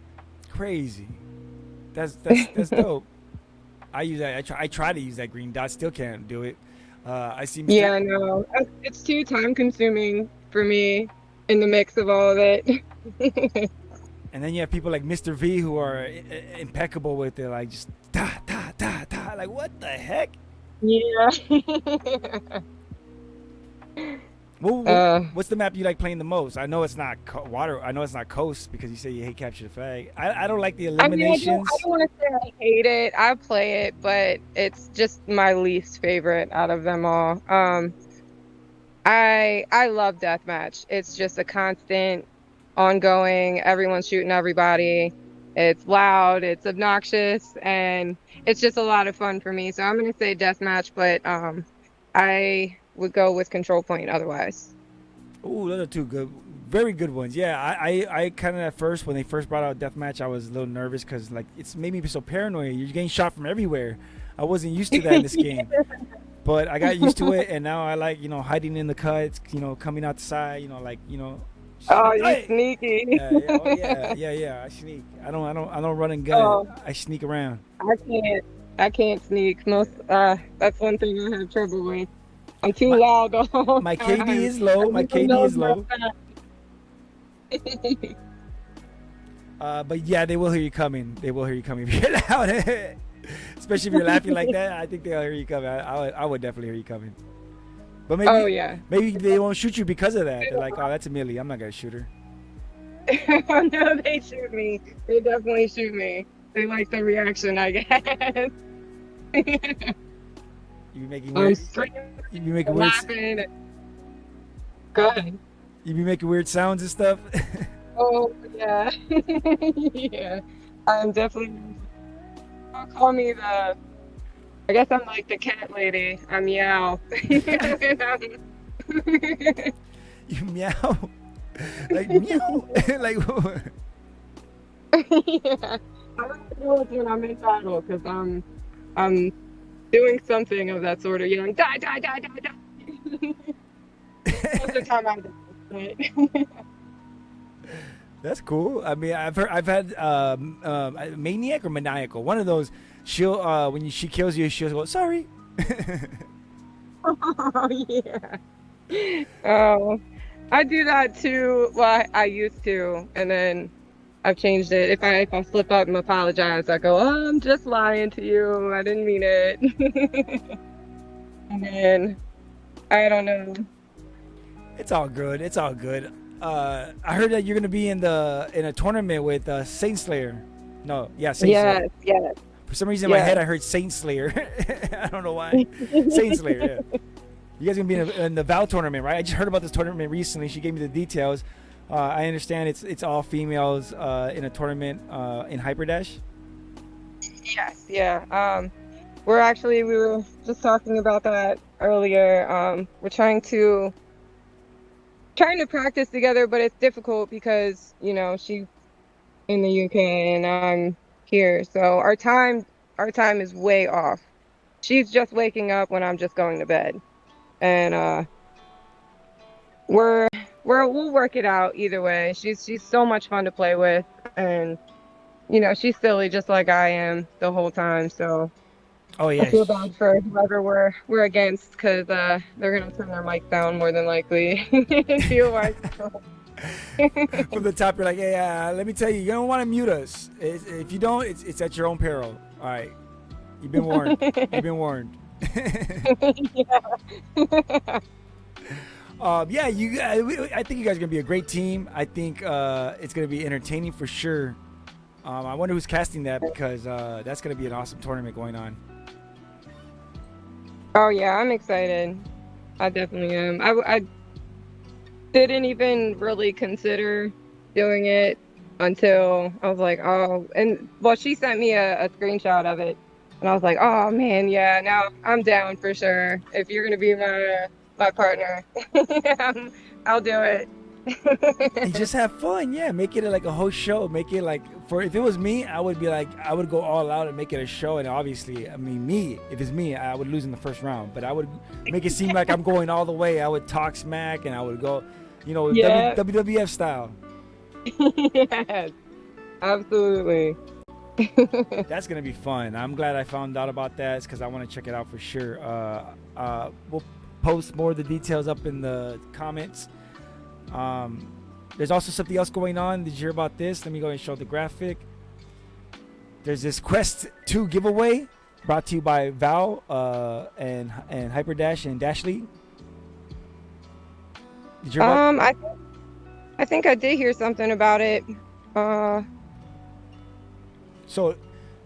Crazy. That's dope. I use that. I try to use that green dot. Still can't do it. I see. Mr. Yeah, no, it's too time consuming for me in the mix of all of it. And then you have people like Mr. V who are impeccable with it, like just da da da da. Like what the heck? Yeah. What's the map you like playing the most? I know it's not water. I know it's not coast because you say you hate capture the flag. I don't like the I mean, eliminations. I don't want to say I hate it. I play it, but it's just my least favorite out of them all. I love deathmatch. It's just a constant, ongoing. Everyone's shooting everybody. It's loud. It's obnoxious, and it's just a lot of fun for me. So I'm gonna say deathmatch, but I would go with control point otherwise. Ooh, those are two good, very good ones. Yeah, I kind of at first when they first brought out deathmatch, I was a little nervous because like it's made me so paranoid. You're getting shot from everywhere. I wasn't used to that in this game, but I got used to it, and now I like hiding in the cuts, coming out the side, Oh, you Hey! sneaky! Yeah, yeah. I sneak. I don't run and gun. Oh. I sneak around. I can't sneak. That's one thing I have trouble with. I'm too loud the whole My time. KD is low. My Everyone KD knows is low. But yeah, they will hear you coming. They will hear you coming if you're loud. Especially if you're laughing like that. I think they'll hear you coming. I would definitely hear you coming. But maybe, Oh yeah. maybe they won't shoot you because of that. They're like, oh, that's Emillion. I'm not gonna shoot her. No, they shoot me. They definitely shoot me. They like the reaction, I guess. You be making I'm weird. screaming, You be making weird. laughing. Go ahead. You be making weird sounds and stuff. Oh yeah. Yeah. I'm definitely. Don't call me the. I guess I'm like the cat lady. I'm meow. You meow. Like meow. Like. Yeah. I don't know when I'm in battle because I'm doing something of that sort of yelling die die die die die. Most of the time I do. That's cool. I mean, I've had maniac or maniacal. One of those. She'll when she kills you, she'll go sorry. Oh yeah. Oh, I do that too. Well, I used to, and then I've changed it. If I slip up and apologize, I go, oh, I'm just lying to you. I didn't mean it. And then I don't know. It's all good. It's all good. I heard that you're gonna be in a tournament with Saint Slayer. No, yeah, Saint Slayer. Yes. For some reason in my head I heard Saint Slayer. I don't know why. Saint Slayer. Yeah. You guys gonna be in the Val tournament, right? I just heard about this tournament recently. She gave me the details. I understand it's all females in a tournament in Hyperdash. Yes. Yeah. We were just talking about that earlier. We're trying to practice together, but it's difficult because she's in the UK and I'm here, so our time is way off. She's just waking up when I'm just going to bed, and we'll work it out either way. She's so much fun to play with, and she's silly just like I am the whole time. So Oh yeah. I feel bad for whoever we're against because they're gonna turn their mic down more than likely. Feel like. From the top, you're like, hey, let me tell you, you don't want to mute us. If you don't, it's at your own peril. All right, you've been warned. You've been warned. Yeah, I think you guys are gonna be a great team. I think it's gonna be entertaining for sure. I wonder who's casting that because that's gonna be an awesome tournament going on. Oh yeah, I'm excited. I definitely am. I didn't even really consider doing it until I was like, oh, and well, she sent me a screenshot of it, and I was like, oh man, yeah, now I'm down for sure. If you're gonna be my partner, I'll do it. And just have fun, yeah. Make it like a whole show. Make it like if it was me, I would go all out and make it a show. And obviously, I mean, if it's me, I would lose in the first round. But I would make it seem like I'm going all the way. I would talk smack and I would go, WWF style. Yes, absolutely. That's gonna be fun. I'm glad I found out about that because I want to check it out for sure. We'll post more of the details up in the comments. There's also something else going on. Did you hear about this? Let me go and show the graphic. There's this Quest 2 giveaway brought to you by Val and Hyperdash and Dashley. Did you hear about I think I did hear something about it. So,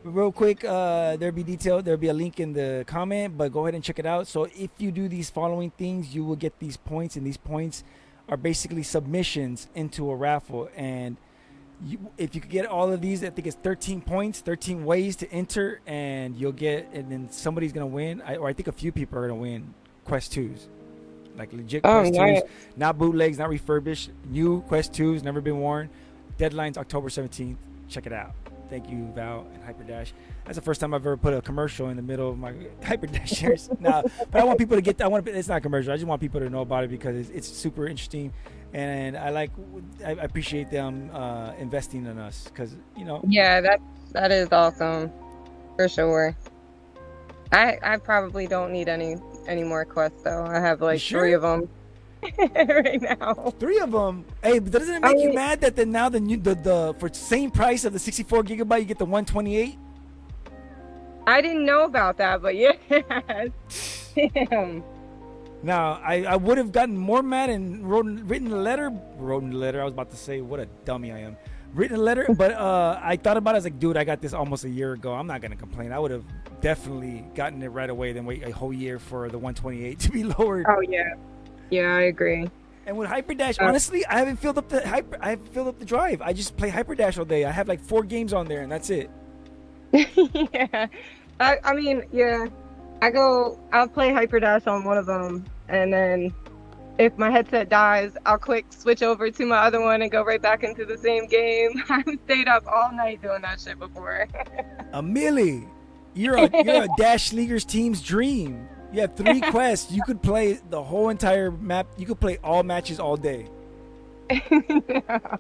real quick, there'll be a link in the comment, but go ahead and check it out. So, if you do these following things, you will get these points, and these points are basically submissions into a raffle. And if you could get all of these, I think it's 13 points, 13 ways to enter, and you'll get, and then somebody's gonna win, or I think a few people are gonna win Quest 2s, like legit Quest 2s, not bootlegs, not refurbished, new Quest 2s, never been worn. Deadline's October 17th. Check it out. Thank you, Val and Hyperdash. That's the first time I've ever put a commercial in the middle of my Hyperdash shares. Now, but I want people to get. It's not a commercial. I just want people to know about it because it's super interesting, and I appreciate them investing in us because Yeah, that is awesome, for sure. I probably don't need any more quests though. I have like 3 of them right now. 3 of them. Hey, but doesn't it make you mad that now the for same price of the 64 gigabyte you get the 128? I didn't know about that, but yeah. Damn. Now I would have gotten more mad and written a letter. I was about to say what a dummy I am. Written a letter, but I thought about it. I was like, dude, I got this almost a year ago. I'm not gonna complain. I would have definitely gotten it right away than wait a whole year for the 128 to be lowered. Oh yeah. Yeah, I agree. And with Hyperdash, honestly, I haven't filled up the drive. I just play Hyperdash all day. I have like 4 games on there, and that's it. Yeah, I mean, yeah. I'll play Hyperdash on one of them, and then if my headset dies, I'll quick switch over to my other one and go right back into the same game. I've stayed up all night doing that shit before. Emillion, you're a Dash Leaguers team's dream. You have 3 quests. You could play the whole entire map. You could play all matches all day. Yeah.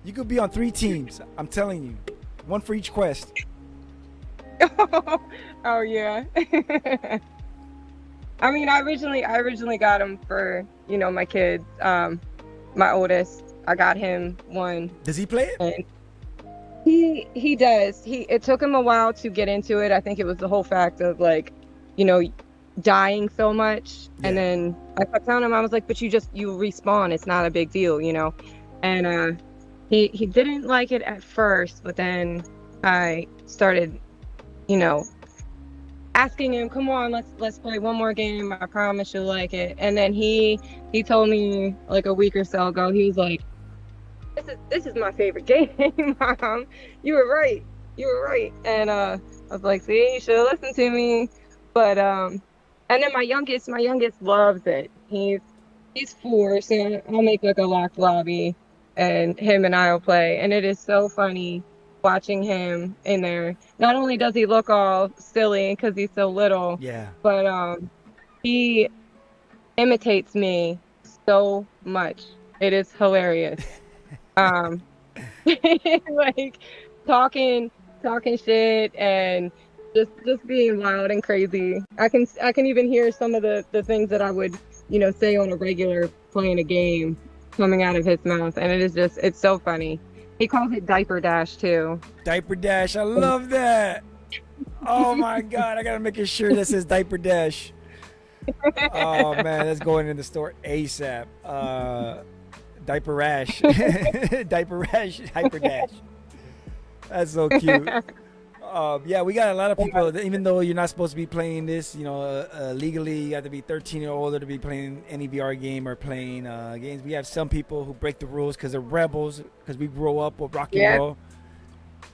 You could be on 3 teams. I'm telling you, 1 for each quest. Oh yeah. I mean, I originally got him for my kids. My oldest, I got him one. Does he play it? And he does. It took him a while to get into it. I think it was the whole fact of like, dying so much, and then I kept telling him, I was like, but you respawn, it's not a big deal, and he didn't like it at first, but then I started asking him, come on, let's play one more game, I promise you'll like it. And then he told me like a week or so ago, he was like, this is my favorite game. Mom, you were right, and I was like, see, you should have listened to me. But and then my youngest loves it. He's 4, so I'll make like a locked lobby, and him and I will play. And it is so funny watching him in there. Not only does he look all silly because he's so little, but he imitates me so much. It is hilarious. Like talking shit and just being loud and crazy. I can even hear some of the things that I would, say on a regular playing a game coming out of his mouth, and it's so funny. He calls it Diaper Dash too. Diaper Dash, I love that. Oh my god, I gotta make a shirt that says Diaper Dash. Oh man, that's going in the store ASAP. Diaper Rash. Diaper Rash, Hyper Dash. That's so cute. Yeah, we got a lot of people, even though you're not supposed to be playing this, legally, you have to be 13 or older to be playing any VR game or playing games. We have some people who break the rules because they're rebels, because we grow up with rock and roll.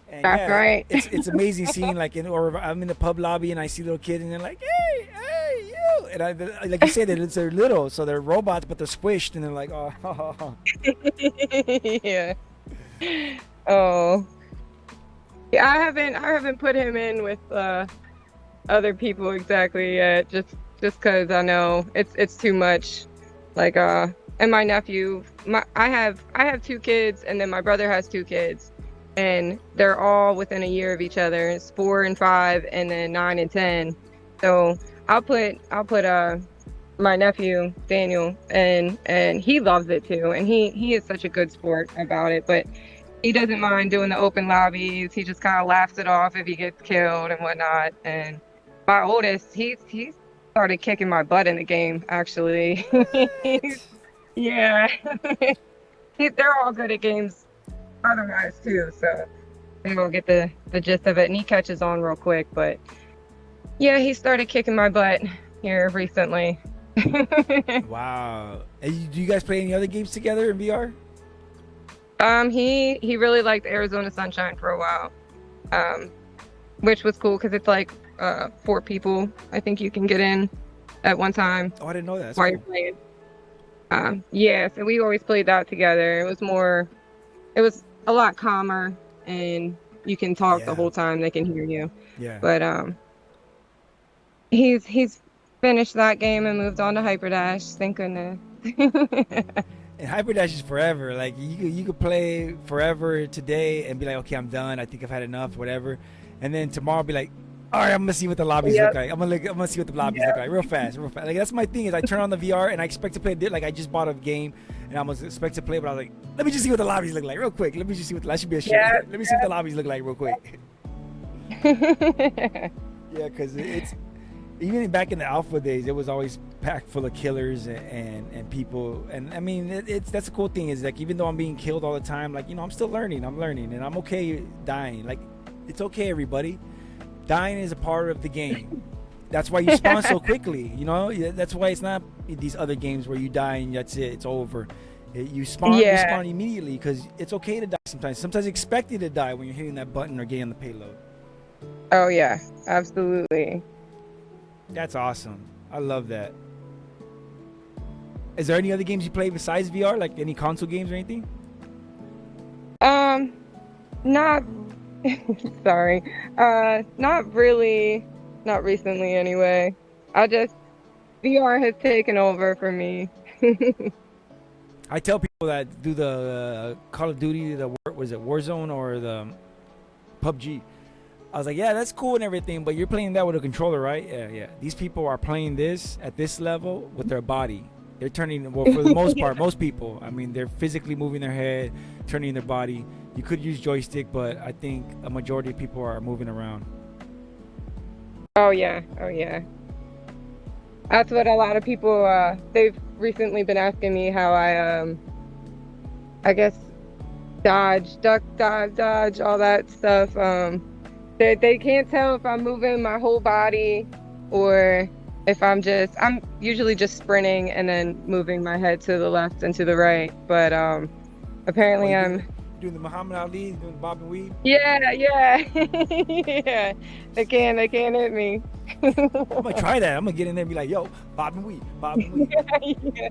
And that's right. It's amazing seeing, like, or I'm in the pub lobby and I see little kids and they're like, hey, you. And I, like you said, they're little, so they're robots, but they're squished and they're like, oh. Yeah. Oh. Yeah, I haven't put him in with other people exactly yet, just because I know it's too much. Like and my nephew, I have 2 kids, and then my brother has 2 kids, and they're all within a year of each other. It's 4 and 5, and then 9 and 10. So I'll put my nephew Daniel, and he loves it too, and he is such a good sport about it, but he doesn't mind doing the open lobbies. He just kind of laughs it off if he gets killed and whatnot. And my oldest, he's started kicking my butt in the game, actually. What? Yeah. They're all good at games otherwise too, so they will get the gist of it, and he catches on real quick. But yeah, he started kicking my butt here recently. Wow. Do you guys play any other games together in VR? He really liked Arizona Sunshine for a while, which was cool because it's like 4 people. I think you can get in at one time Oh, I didn't know that. That's while cool. you're playing. Yeah, so we always played that together. It was a lot calmer, and you can talk the Yeah. whole time. They can hear you. Yeah. But he's finished that game and moved on to Hyperdash. Thank goodness. And Hyperdash is forever. Like you could play forever today and be like, okay, I'm done. I think I've had enough, whatever. And then tomorrow be like, all right, I'm gonna see what the lobbies Yep. look like. I'm gonna see what the lobbies look like real fast. Like that's my thing is I turn on the VR and I expect to play. Like I just bought a game and I was expect to play, but I was like, let me just see what the lobbies look like real quick. Let me just see what that should be a shit. Yeah. Let me see what the lobbies look like real quick. Yeah, because it's even back in the alpha days, it was always packed full of killers and people. And I mean, that's the cool thing is like even though I'm being killed all the time, like I'm still learning. I'm learning, and I'm okay dying. Like it's okay, everybody. Dying is a part of the game. That's why you spawn so quickly. That's why it's not these other games where you die and that's it. It's over. You spawn immediately because it's okay to die sometimes. Sometimes expected to die when you're hitting that button or getting the payload. Oh yeah, absolutely. That's awesome. I love that. Is there any other games you play besides VR? Like any console games or anything? Not sorry. Not really. Not recently anyway. VR has taken over for me. I tell people that do the Call of Duty, was it Warzone or the PUBG? I was like, yeah, that's cool and everything, but you're playing that with a controller, right? Yeah. These people are playing this at this level with their body. They're turning, well, for the most part, most people, I mean, they're physically moving their head, turning their body. You could use joystick, but I think a majority of people are moving around. Oh yeah. That's what a lot of people, they've recently been asking me how I guess dodge, duck, dive, dodge, all that stuff. They can't tell if I'm moving my whole body or if I'm usually just sprinting and then moving my head to the left and to the right. But apparently I'm doing the Muhammad Ali, doing the bob and weave. Yeah. Yeah. They can't hit me. I'm gonna try that. I'm gonna get in there and be like, yo, bob and weave, bob and weave. Yeah.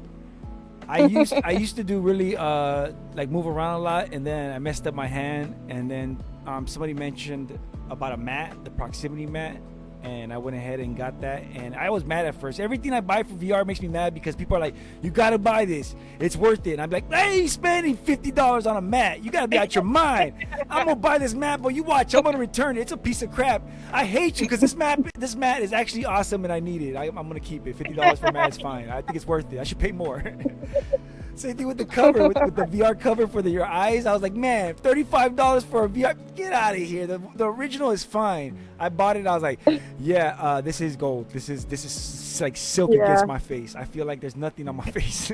I used to do really like move around a lot, and then I messed up my hand, and then somebody mentioned about a mat, the proximity mat, and I went ahead and got that, and I was mad at first. Everything I buy for VR makes me mad because people are like, you gotta buy this, it's worth it, and I'm like, I ain't spending $50 on a mat, you gotta be out your mind. I'm gonna buy this mat, but you watch, I'm gonna return it. It's a piece of crap. I hate you because this mat is actually awesome and I need it. I'm gonna keep it. $50 for a mat is fine. I think it's worth it. I should pay more. Same thing with the cover, with the VR cover for your eyes. I was like, man, $35 for a VR. Get out of here. The original is fine. I bought it. I was like, yeah, this is gold. This is like silk against my face. I feel like there's nothing on my face.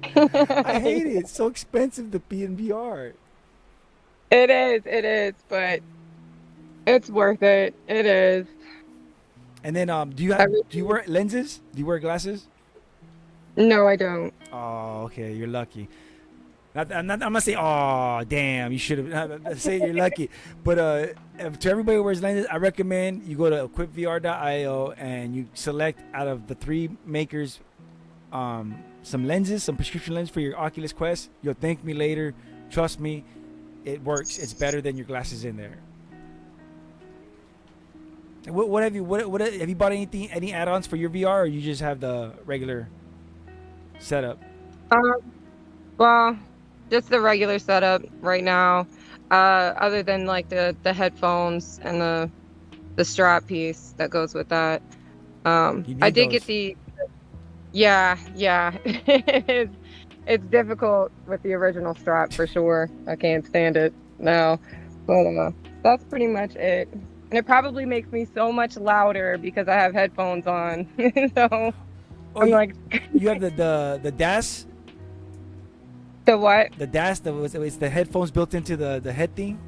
I hate it. It's so expensive to be in VR. It is, but it's worth it. It is. And then, do you wear lenses? Do you wear glasses? No, I don't. Oh, okay. You're lucky. I'm not saying, oh, damn, you should have say you're lucky. But to everybody who wears lenses, I recommend you go to equipvr.io and you select out of the 3 makers some lenses, some prescription lenses for your Oculus Quest. You'll thank me later. Trust me, it works. It's better than your glasses in there. What have you bought any add-ons for your VR, or you just have the regular setup? Well, just the regular setup right now. other than like the headphones and the strap piece that goes with that. You I need did get those. the yeah. It's difficult with the original strap for sure. I can't stand it now. But that's pretty much it. And it probably makes me so much louder because I have headphones on. So Oh, I'm like, you have the DAS, the what? the DAS. It's the headphones built into the head thing.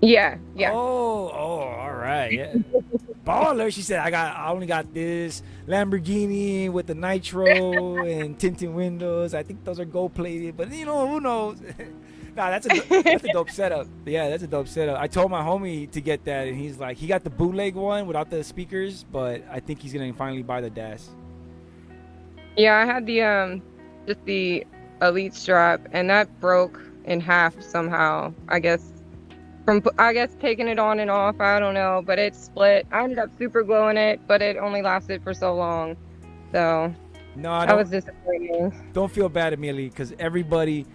Yeah. Oh, all right, yeah. Baller. She said, I only got this Lamborghini with the nitro and tinted windows. I think those are gold plated, but who knows? Nah, that's a dope setup. Yeah, that's a dope setup. I told my homie to get that, and he's like, he got the bootleg one without the speakers, but I think he's gonna finally buy the DAS. Yeah, I had the just the elite strap and that broke in half somehow. I guess taking it on and off, I don't know, but it split. I ended up super gluing it, but it only lasted for so long. So No, I that was don't. disappointing. Don't feel bad, Emily, because everybody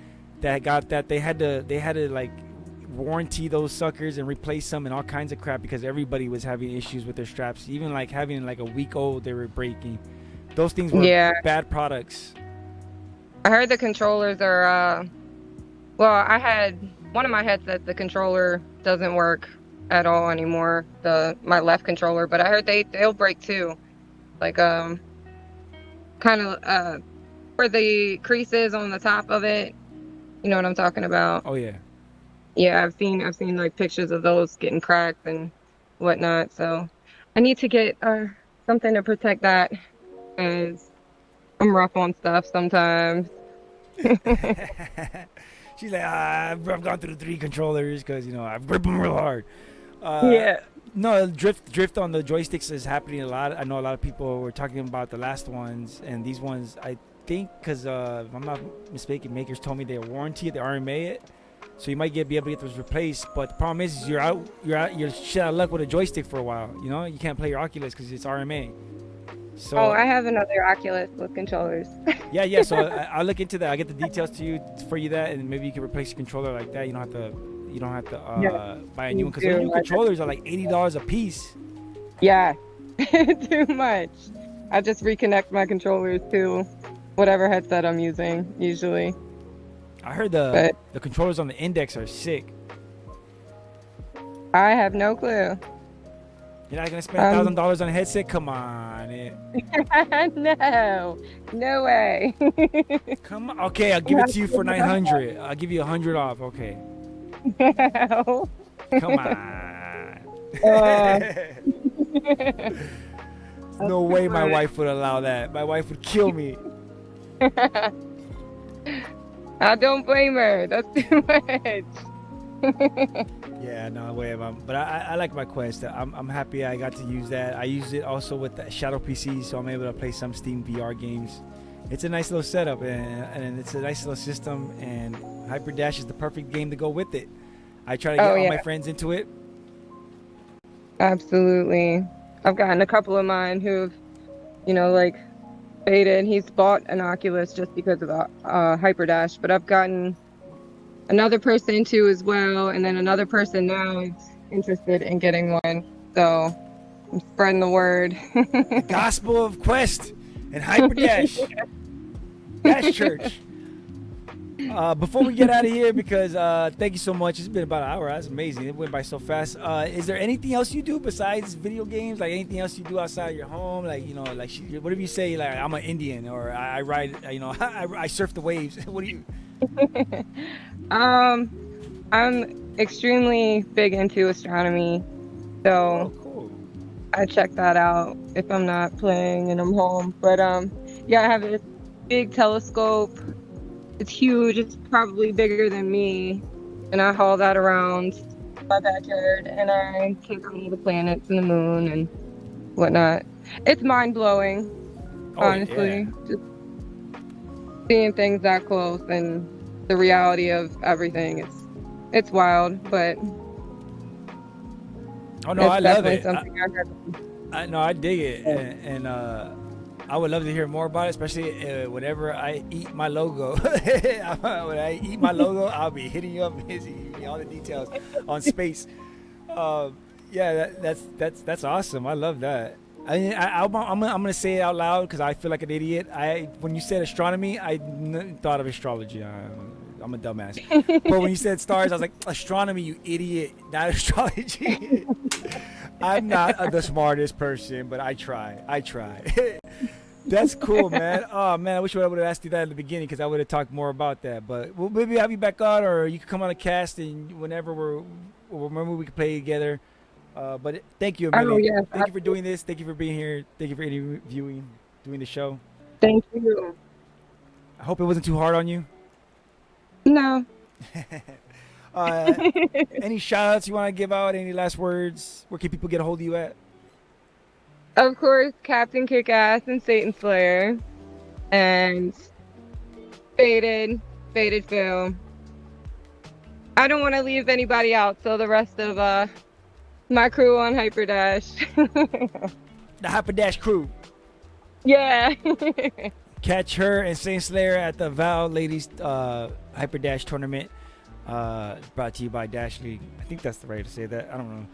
that got that, they had to like warranty those suckers and replace them and all kinds of crap because everybody was having issues with their straps. Even like having like a week old, they were breaking. Those things were Yeah. bad products. I heard the controllers are well, I had one of my headsets, the controller doesn't work at all anymore. My left controller, but I heard they'll break too. Like kind of where the creases on the top of it. You know what I'm talking about? Oh yeah. Yeah, I've seen like pictures of those getting cracked and whatnot. So I need to get something to protect that because I'm rough on stuff sometimes. She's like, I've gone through 3 controllers because I grip them real hard. Yeah. No, drift on the joysticks is happening a lot. I know a lot of people were talking about the last ones and these ones. I think because if I'm not mistaken, makers told me they warranty it, they RMA it, so you might be able to get those replaced. But the problem is you're shit out of luck with a joystick for a while. You can't play your Oculus because it's RMA. So Oh, I have another Oculus with controllers. yeah. So I'll look into that. I'll get the details to you for you that, and maybe you can replace your controller like that. You don't have to Yeah, buy a new one because me those too. new controllers are like $80 a piece. Yeah, too much. I just reconnect my controllers to whatever headset I'm using usually. I heard But the controllers on the Index are sick. I have no clue. You're not gonna spend $1,000 on a headset? Come on, No way. come on. Okay, I'll give it to you for 900. I'll give you 100 off. Okay, No. come on. Uh, No way my wife would allow that. My wife would kill me. I don't blame her. That's too much. Yeah, no way, but I like my Quest. I'm happy I got to use that. I used it also with the Shadow PC, so I'm able to play some Steam VR games. It's a nice little setup, and it's a nice little system, and Hyper Dash is the perfect game to go with it. I try to get all my friends into it. Absolutely. I've gotten a couple of mine who've, like faded. He's bought an Oculus just because of Hyper Dash, but I've gotten another person too as well, and then another person now is interested in getting one. So I'm spreading the word. The gospel of Quest and Hyper Dash. Dash Church. Before we get out of here, because thank you so much. It's been about an hour. That's amazing. It went by so fast. Is there anything else you do besides video games? Like anything else you do outside of your home? Like whatever you say. Like I'm an Indian, or I ride. I surf the waves. What do you? I'm extremely big into astronomy, so Cool. I check that out if I'm not playing and I'm home. But yeah, I have this big telescope. It's huge. It's probably bigger than me, and I haul that around my backyard, and I take out all the planets and the moon and whatnot. It's mind blowing, honestly. Yeah. Just seeing things that close and the reality of everything. It's wild, but Oh no, I love it. something I dig it, and I would love to hear more about it, especially whenever I eat my logo. When I eat my logo, I'll be hitting you up, giving you all the details on space. Yeah, that's awesome. I love that. I'm gonna say it out loud because I feel like an idiot. When you said astronomy, I thought of astrology. I'm a dumbass. But when you said stars, I was like, astronomy, you idiot, not astrology. I'm not the smartest person, but I try. That's cool, man. Oh man, I wish I would have asked you that at the beginning because I would have talked more about that. But we'll maybe have you back on, or you can come on a cast and whenever remember we can play together. But thank you, Emillion. Oh, yes, Thank you for doing this. Thank you for being here. Thank you for interviewing, doing the show. Thank you. I hope it wasn't too hard on you. No. Any shout outs you want to give out? Any last words? Where can people get a hold of you at? Of course, Captain Kickass and Satan Slayer. And Faded Phil. I don't want to leave anybody out, so the rest of my crew on Hyperdash. The Hyperdash crew. Yeah. Catch her and Saint Slayer at the Val Ladies Hyperdash tournament. Brought to you by Dash League. I think that's the right way to say that. I don't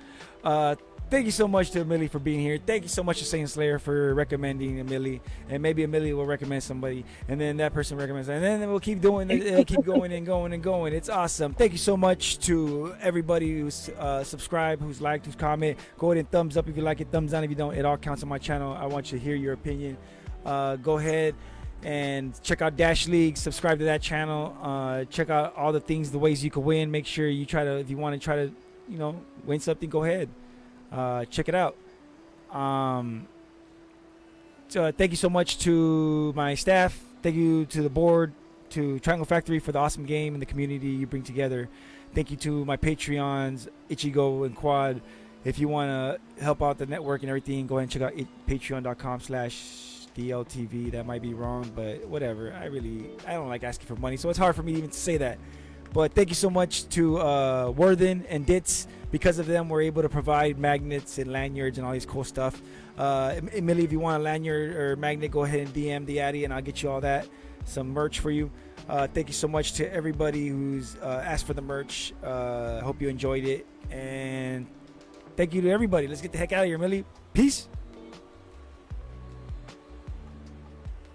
know. Thank you so much to Emily for being here. Thank you so much to Saint Slayer for recommending Emily. And maybe Emily will recommend somebody. And then that person recommends. And then we'll keep doing it. It'll keep going and going and going. It's awesome. Thank you so much to everybody who's subscribed, who's liked, who's comment. Go ahead and thumbs up if you like it. Thumbs down if you don't. It all counts on my channel. I want you to hear your opinion. Go ahead and check out Dash League. Subscribe to that channel. Check out all the things, the ways you can win. Make sure you try to, if you want to try to, win something, go ahead. Check it out. So thank you so much to my staff. Thank you to the board, to Triangle Factory for the awesome game and the community you bring together. Thank you to my Patreons, Ichigo and Quad. If you want to help out the network and everything, go ahead and check out patreon.com/DLTV. That might be wrong, but whatever. I don't like asking for money, so it's hard for me even to say that. But thank you so much to Worthen and Ditz. Because of them, we're able to provide magnets and lanyards and all these cool stuff. Emily, if you want a lanyard or magnet, go ahead and DM the Addy, and I'll get you all that. Some merch for you. Thank you so much to everybody who's asked for the merch. Hope you enjoyed it. And thank you to everybody. Let's get the heck out of here, Emily. Peace.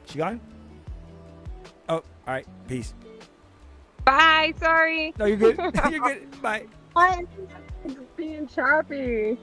She gone? Oh, all right. Peace. Bye. Sorry. No, you're good. You're good. Bye. I'm being choppy.